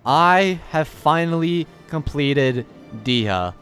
I have finally completed Dehya.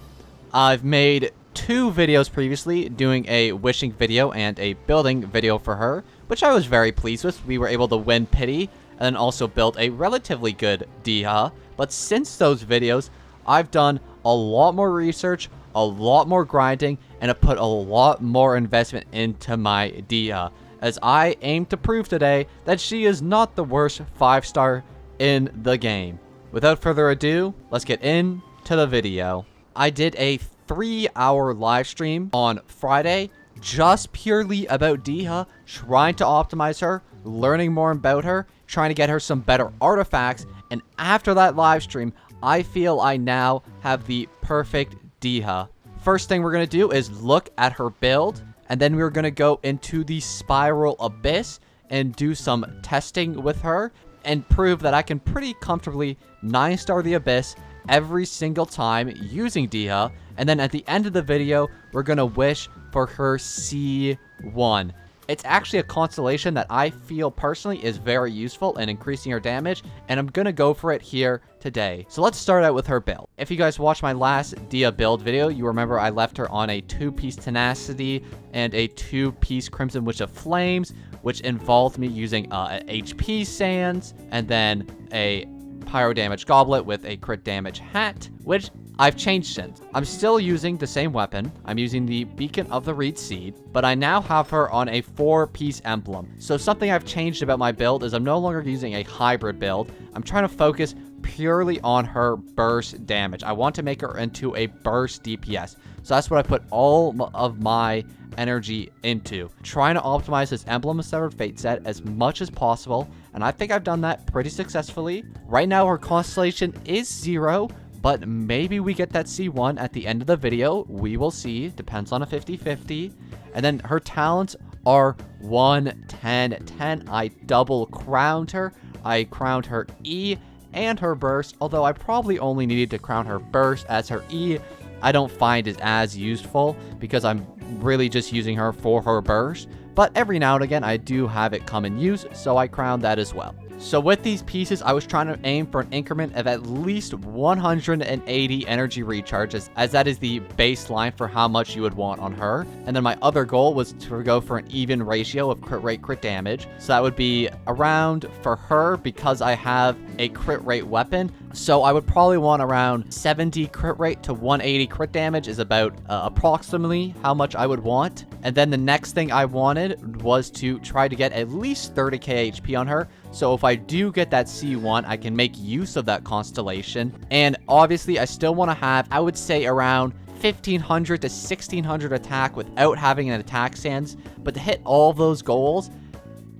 I've made 2 videos previously, doing a wishing video and a building video for her, which I was very pleased with. We were able to win pity and then also build a relatively good Dehya. But since those videos, I've done a lot more research, a lot more grinding, and have put a lot more investment into my Dehya, as I aim to prove today that she is not the worst 5-star in the game. Without further ado, let's get into the video. I did a 3-hour live stream on Friday just purely about Dehya, trying to optimize her, learning more about her, trying to get her some better artifacts, and after that live stream, I feel I now have the perfect Dehya. First thing we're going to do is look at her build, and then we're going to go into the Spiral Abyss and do some testing with her and prove that I can pretty comfortably 9-star the Abyss every single time using Dehya. And then at the end of the video, we're going to wish for her C1. It's actually a constellation that I feel personally is very useful in increasing her damage, and I'm going to go for it here today. So let's start out with her build. If you guys watched my last Dehya build video, you remember I left her on a 2-piece Tenacity and a 2-piece Crimson Witch of Flames, which involved me using HP Sands and then a Pyro Damage Goblet with a crit damage hat, which I've changed since. I'm still using the same weapon. I'm using the Beacon of the Reed Seed, but I now have her on a 4-piece emblem. So something I've changed about my build is I'm no longer using a hybrid build. I'm trying to focus purely on her burst damage. I want to make her into a burst DPS. So that's what I put all of my energy into. Trying to optimize this Emblem of Severed Fate set as much as possible, and I think I've done that pretty successfully. Right now her constellation is 0, but maybe we get that C1 at the end of the video. We will see. Depends on a 50-50. And then her talents are 1, 10, 10. I double crowned her. I crowned her E and her burst, although I probably only needed to crown her burst, as her E I don't find is as useful because I'm really just using her for her burst. But every now and again, I do have it come in use, so I crown that as well. So with these pieces, I was trying to aim for an increment of at least 180 energy recharges, as that is the baseline for how much you would want on her. And then my other goal was to go for an even ratio of crit rate, crit damage. So that would be around, for her, because I have a crit rate weapon, so I would probably want around 70 crit rate to 180 crit damage is about approximately how much I would want. And then the next thing I wanted was to try to get at least 30k HP on her. So if I do get that C1, I can make use of that constellation. And obviously, I still want to have, I would say, around 1500 to 1600 attack without having an attack sands. But to hit all those goals,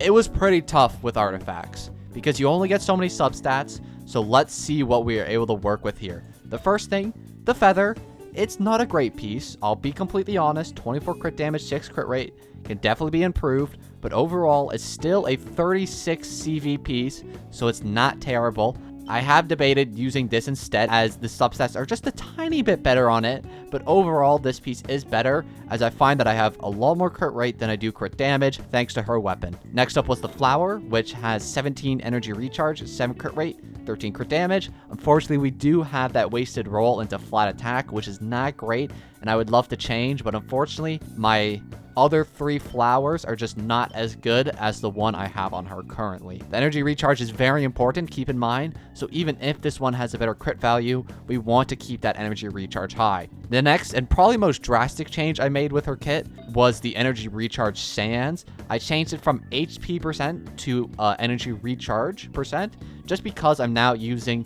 it was pretty tough with artifacts because you only get so many substats. So let's see what we are able to work with here. The first thing, the feather. It's not a great piece. I'll be completely honest. 24 crit damage, 6 crit rate can definitely be improved. But overall, it's still a 36 CV piece, so it's not terrible. I have debated using this instead, as the substats are just a tiny bit better on it. But overall, this piece is better, as I find that I have a lot more crit rate than I do crit damage, thanks to her weapon. Next up was the flower, which has 17 energy recharge, 7 crit rate, 13 crit damage. Unfortunately, we do have that wasted roll into flat attack, which is not great, and I would love to change, but unfortunately, my other 3 flowers are just not as good as the one I have on her currently. The energy recharge is very important, keep in mind, so even if this one has a better crit value, we want to keep that energy recharge high. The next and probably most drastic change I made with her kit was the energy recharge sands. I changed it from HP percent to energy recharge percent, just because I'm now using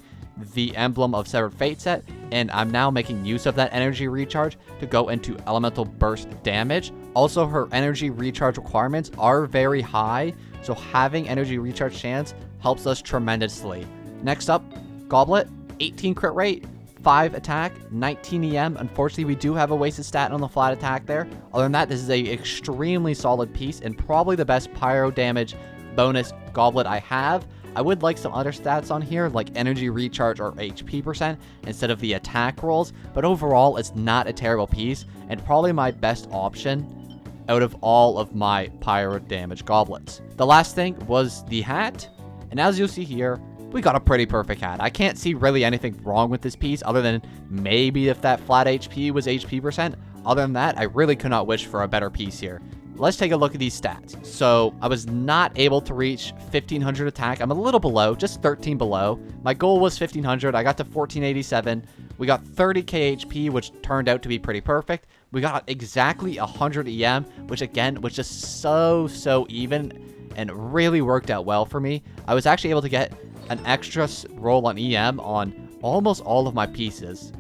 the Emblem of Severed Fate set, and I'm now making use of that energy recharge to go into elemental burst damage. Also, her energy recharge requirements are very high, so having energy recharge chance helps us tremendously. Next up, Goblet, 18 crit rate, 5 attack, 19 EM. Unfortunately, we do have a wasted stat on the flat attack there. Other than that, this is a extremely solid piece and probably the best pyro damage bonus goblet I have. I would like some other stats on here, like energy recharge or HP percent, instead of the attack rolls, but overall, it's not a terrible piece, and probably my best option out of all of my pyro damage goblets. The last thing was the hat, and as you'll see here, we got a pretty perfect hat. I can't see really anything wrong with this piece other than maybe if that flat HP was HP percent. Other than that, I really could not wish for a better piece here. Let's take a look at these stats. So I was not able to reach 1500 attack. I'm a little below, just 13 below. My goal was 1500. I got to 1487. We got 30k HP, which turned out to be pretty perfect. We got exactly 100 EM, which again was just so even and really worked out well for me. I was actually able to get an extra roll on EM on almost all of my pieces.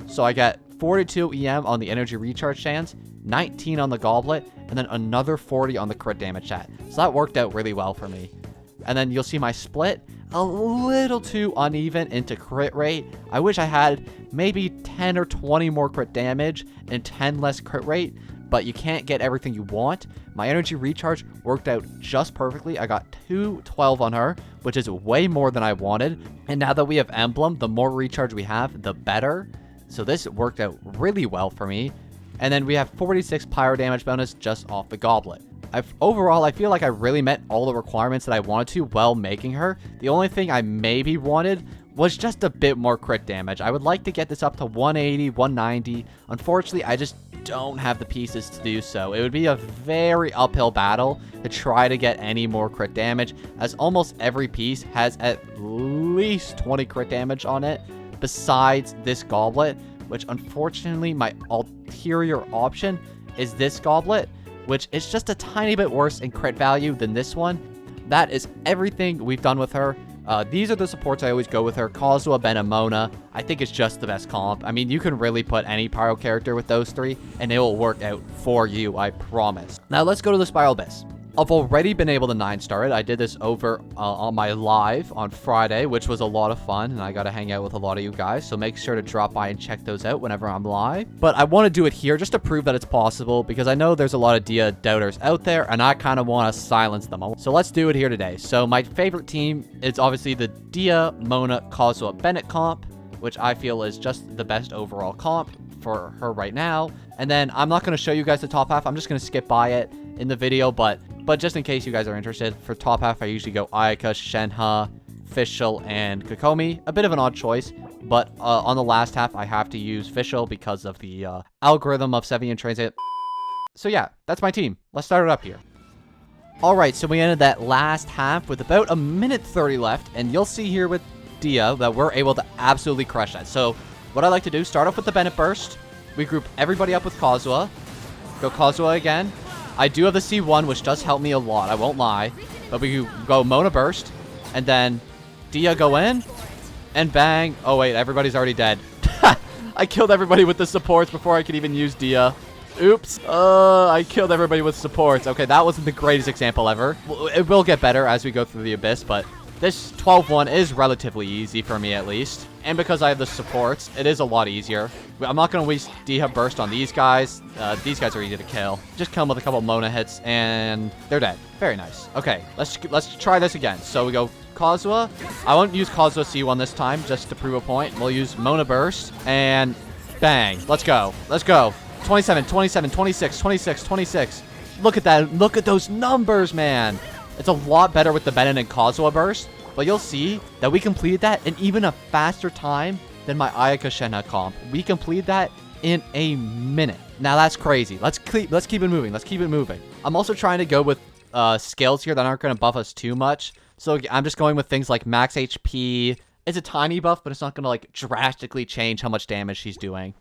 So I got 42 EM on the energy recharge stands, 19 on the goblet, and then another 40 on the crit damage chat. So that worked out really well for me. And then you'll see my split a little too uneven into crit rate. I wish I had maybe 10 or 20 more crit damage and 10 less crit rate, but you can't get everything you want. My energy recharge worked out just perfectly. I got 212 on her, which is way more than I wanted. And now that we have Emblem, the more recharge we have, the better. So this worked out really well for me. And then we have 46 pyro damage bonus just off the goblet. Overall, I feel like I really met all the requirements that I wanted to while making her. The only thing I maybe wanted was just a bit more crit damage. I would like to get this up to 180, 190. Unfortunately, I just don't have the pieces to do so. It would be a very uphill battle to try to get any more crit damage, as almost every piece has at least 20 crit damage on it, besides this goblet, which unfortunately my ulterior option is this goblet, which is just a tiny bit worse in crit value than this one. That is everything we've done with her. These are the supports I always go with her. Kazuha, Ben, and Mona. I think it's just the best comp. I mean, you can really put any pyro character with those three, and it will work out for you, I promise. Now, let's go to the Spiral Abyss. I've already been able to 9-star it. I did this over on my live on Friday, which was a lot of fun, and I got to hang out with a lot of you guys, so make sure to drop by and check those out whenever I'm live. But I want to do it here just to prove that it's possible, because I know there's a lot of Dehya doubters out there, and I kind of want to silence them. So let's do it here today. So my favorite team is obviously the Dehya, Mona, Kazuha, Bennett comp, which I feel is just the best overall comp for her right now. And then I'm not going to show you guys the top half. I'm just going to skip by it in the video, but just in case you guys are interested, for top half, I usually go Ayaka, Shenhe, Fischl, and Kokomi. A bit of an odd choice, but on the last half, I have to use Fischl because of the algorithm of Sevian Transit. So yeah, that's my team. Let's start it up here. Alright, so we ended that last half with about a minute 30 left, and you'll see here with Dehya that we're able to absolutely crush that. So what I like to do, start off with the Bennett Burst. We group everybody up with Kazuha. Go Kazuha again. I do have the C1, which does help me a lot, I won't lie. But we go Mona Burst, and then Dehya go in, and bang. Oh wait, everybody's already dead. I killed everybody with the supports before I could even use Dehya. Oops. I killed everybody with supports. Okay, that wasn't the greatest example ever. It will get better as we go through the Abyss, but this 12-1 is relatively easy for me, at least. And because I have the supports, it is a lot easier. I'm not going to waste Dehya Burst on these guys. These guys are easy to kill. Just kill them with a couple Mona hits, and they're dead. Very nice. Okay, let's try this again. So we go Kazuha. I won't use Kazuha C1 this time, just to prove a point. We'll use Mona Burst, and bang. Let's go. Let's go. 27, 27, 26, 26, 26. Look at that. Look at those numbers, man. It's a lot better with the Bennett and Kazuha Burst, but you'll see that we completed that in even a faster time than my Ayaka Shenhe comp. We completed that in a minute. Now that's crazy. Let's keep it moving. Let's keep it moving. I'm also trying to go with skills here that aren't going to buff us too much. So I'm just going with things like max HP. It's a tiny buff, but it's not going to like drastically change how much damage she's doing.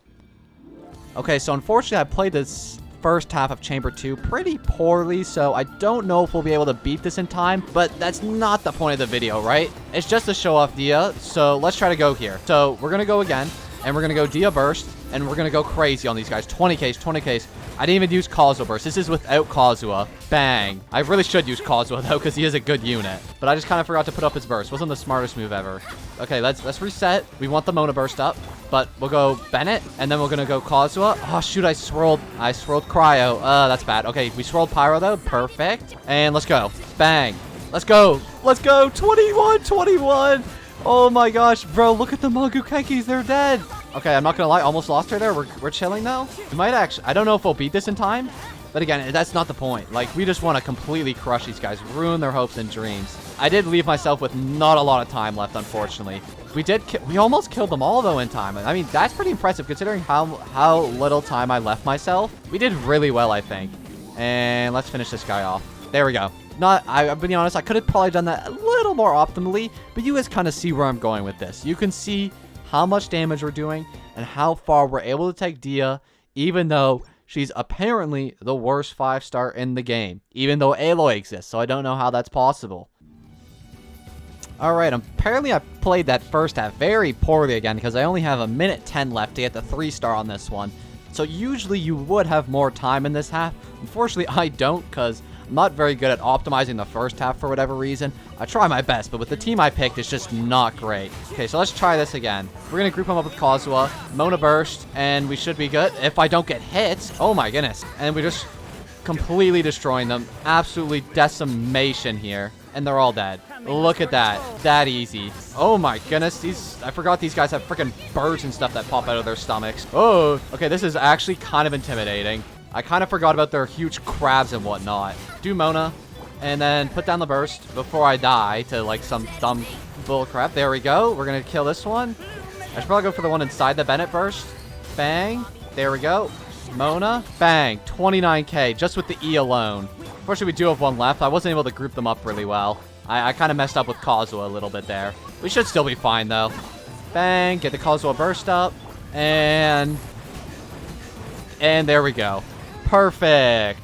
Okay, so unfortunately I played this first half of Chamber 2 pretty poorly, so I don't know if we'll be able to beat this in time, but that's not the point of the video, right? It's just to show off Dehya, so let's try to go here. So we're going to go again, and we're going to go Dehya Burst, and we're going to go crazy on these guys. 20Ks, 20Ks. I didn't even use Kazuha Burst. This is without Kazuha. Bang. I really should use Kazuha, though, because he is a good unit. But I just kind of forgot to put up his burst. Wasn't the smartest move ever. Okay, let's reset. We want the Mona Burst up, but we'll go Bennett, and then we're going to go Kazuha. Oh, shoot, I swirled Cryo. That's bad. Okay, we swirled Pyro, though. Perfect. And let's go. Bang. Let's go. Let's go. 21, 21. Oh, my gosh. Bro, look at the Mangukekis. They're dead. Okay, I'm not gonna lie, almost lost her there. We're chilling though. We might actually, I don't know if we'll beat this in time, But again, that's not the point. Like, we just want to completely crush these guys, ruin their hopes and dreams. I did leave myself with not a lot of time left, unfortunately. We almost killed them all, though, in time. I mean, that's pretty impressive, considering how little time I left myself. We did really well, I think. And let's finish this guy off. There we go. I'm being honest, I could have probably done that a little more optimally, but you guys kind of see where I'm going with this. You can see how much damage we're doing and how far we're able to take Dehya, even though she's apparently the worst 5-star in the game, even though Aloy exists, so I don't know how that's possible. Alright, apparently I played that first half very poorly again because I only have a minute 10 left to get the 3-star on this one. So usually you would have more time in this half. Unfortunately, I don't because I'm not very good at optimizing the first half for whatever reason. I try my best, but with the team I picked, it's just not great. Okay, so let's try this again. We're going to group him up with Kazuha, Mona Burst, and we should be good. If I don't get hit, oh my goodness. And we just completely destroying them. Absolutely decimation here. And they're all dead. Look at that. That easy. Oh my goodness. I forgot these guys have freaking birds and stuff that pop out of their stomachs. Oh, okay, this is actually kind of intimidating. I kind of forgot about their huge crabs and whatnot. Do Mona, and then put down the burst before I die to like some dumb bull crap. There we go. We're going to kill this one. I should probably go for the one inside the Bennett burst. Bang. There we go. Mona. Bang. 29k just with the E alone. Unfortunately, we do have one left. I wasn't able to group them up really well. I kind of messed up with Kazuha a little bit there. We should still be fine, though. Bang. Get the Kazuha burst up. And there we go. Perfect.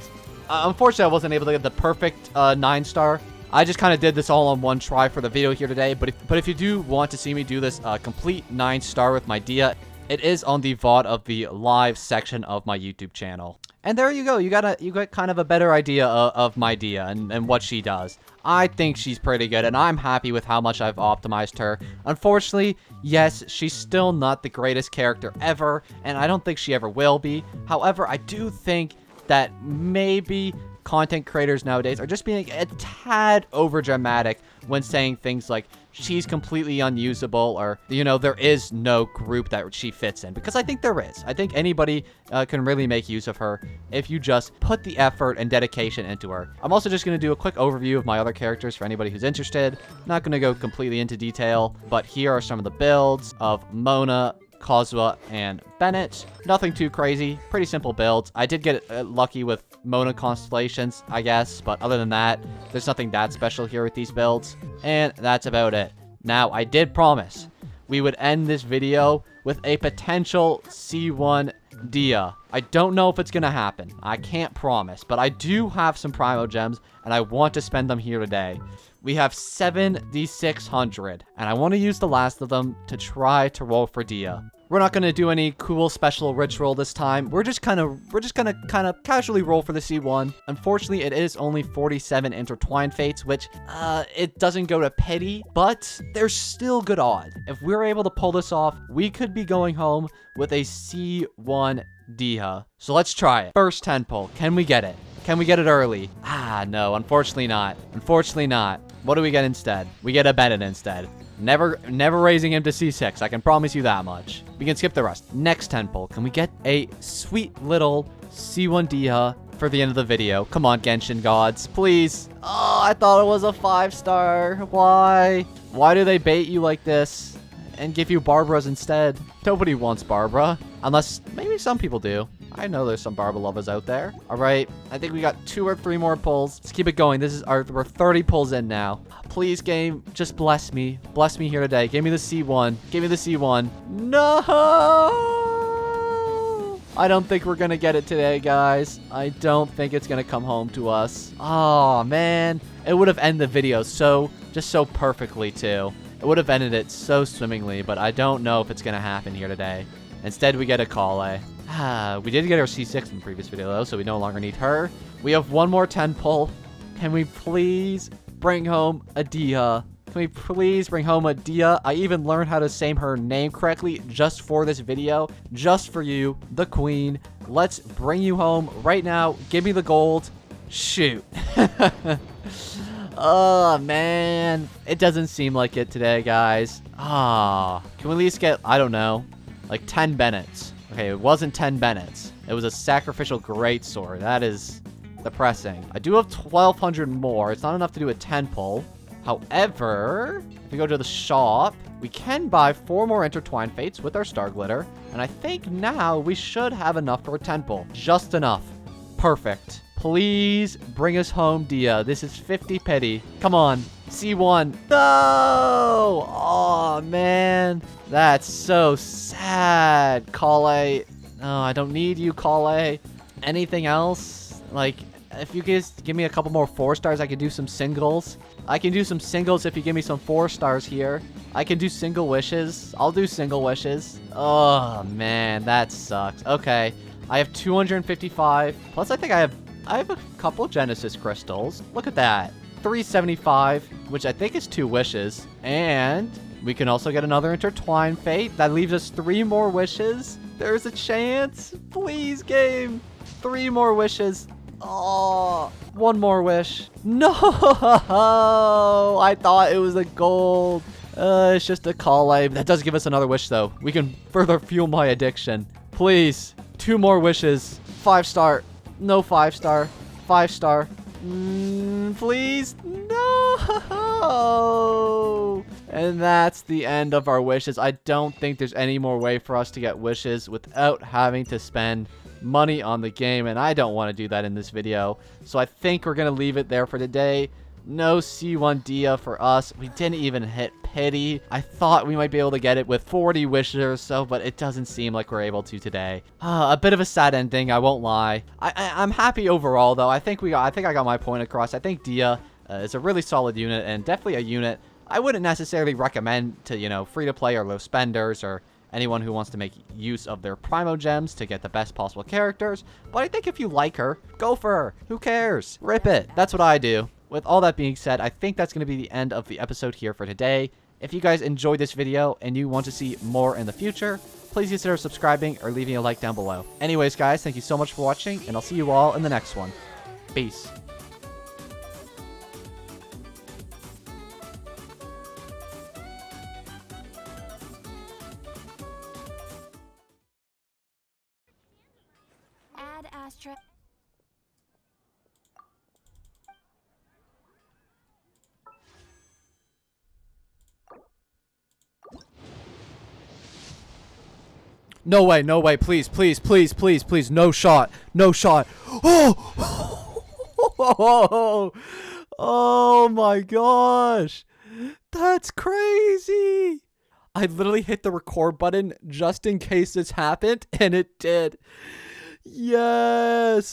Unfortunately, I wasn't able to get the perfect 9-star. I just kind of did this all on one try for the video here today. But if you do want to see me do this complete 9-star with my Dehya, it is on the VOD of the live section of my YouTube channel. And there you go. You got kind of a better idea of my Dehya and what she does. I think she's pretty good, and I'm happy with how much I've optimized her. Unfortunately, yes, she's still not the greatest character ever, and I don't think she ever will be. However, I do think that maybe content creators nowadays are just being a tad over dramatic when saying things like she's completely unusable, or, you know, there is no group that she fits in, because I think there is. I think anybody can really make use of her if you just put the effort and dedication into her. I'm also just going to do a quick overview of my other characters for anybody who's interested. Not going to go completely into detail, but here are some of the builds of Mona, Kazuha, and Bennett. Nothing too crazy. Pretty simple builds. I did get lucky with Mona constellations, I guess, but other than that, there's nothing that special here with these builds, and that's about it. Now, I did promise we would end this video with a potential C1 Dehya. I don't know if it's gonna happen. I can't promise, but I do have some Primo Gems, and I want to spend them here today. We have 7,600, and I want to use the last of them to try to roll for Dehya. We're not going to do any cool special rich roll this time. We're just gonna kind of casually roll for the C1. Unfortunately, it is only 47 intertwined fates, which it doesn't go to pity, but there's still good odds. If we're able to pull this off, we could be going home with a C1 Dehya. So let's try it. First 10 pull. Can we get it? Can we get it early? Ah, no, unfortunately not. Unfortunately not. What do we get instead? We get a Bennett instead. Never raising him to C6. I can promise you that much. We can skip the rest. Next 10 pull. Can we get a sweet little C1 Dehya for the end of the video? Come on, Genshin gods. Please. Oh, I thought it was a 5-star. Why? Why do they bait you like this and give you Barbaras instead? Nobody wants Barbara. Unless maybe some people do. I know there's some Barbara lovers out there. All right, I think we got 2 or 3 more pulls. Let's keep it going. We're 30 pulls in now. Please, game, just bless me. Bless me here today. Give me the C1. Give me the C1. No! I don't think we're gonna get it today, guys. I don't think it's gonna come home to us. Oh, man. It would have ended the video just so perfectly, too. It would have ended it so swimmingly, but I don't know if it's gonna happen here today. Instead, we get a Kale. We did get our C6 in the previous video, though, so we no longer need her. We have one more 10 pull. Can we please bring home a Dehya? Can we please bring home a Dehya? I even learned how to say her name correctly just for this video. Just for you, the queen. Let's bring you home right now. Give me the gold. Shoot. Oh, man. It doesn't seem like it today, guys. Ah, can we at least get, I don't know, like 10 Bennetts? Okay, it wasn't 10 minutes. It was a sacrificial greatsword. That is depressing. I do have 1,200 more. It's not enough to do a 10 pull. However, if we go to the shop, we can buy 4 more intertwined fates with our star glitter. And I think now we should have enough for a 10 pull. Just enough. Perfect. Please bring us home, Dehya. This is 50 pity. Come on. C1. No! Oh, man. That's so sad. Kale. No, I don't need you, Kale. Anything else? Like, if you guys give me a couple more 4 stars, I can do some singles. I can do some singles if you give me some 4 stars here. I can do single wishes. I'll do single wishes. Oh, man. That sucks. Okay. I have 255. Plus, I think I have a couple Genesis crystals. Look at that. 375, which I think is 2 wishes. And we can also get another intertwined fate. That leaves us 3 more wishes. There's a chance. Please, game. 3 more wishes. Oh, 1 more wish. No, I thought it was a gold. It's just a call. That does give us another wish, though. We can further fuel my addiction. Please, 2 more wishes. 5 star. No 5 star. 5 star. Please. No. And that's the end of our wishes. I don't think there's any more way for us to get wishes without having to spend money on the game, and I don't want to do that in this video. So I think we're going to leave it there for today. No C1 Dehya for us. We didn't even hit pity. I thought we might be able to get it with 40 wishes or so, but it doesn't seem like we're able to today. A bit of a sad ending, I won't lie. I'm happy overall, though. I think I got my point across. I think Dehya is a really solid unit, and definitely a unit I wouldn't necessarily recommend to, you know, free-to-play or low spenders or anyone who wants to make use of their Primo Gems to get the best possible characters. But I think if you like her, go for her. Who cares? Rip it. That's what I do. With all that being said, I think that's going to be the end of the episode here for today. If you guys enjoyed this video and you want to see more in the future, please consider subscribing or leaving a like down below. Anyways, guys, thank you so much for watching, and I'll see you all in the next one. Peace. Add Astra. No way, no way, please, please, please, please, please, no shot, no shot. Oh! Oh my gosh. That's crazy. I literally hit the record button just in case this happened, and it did. Yes.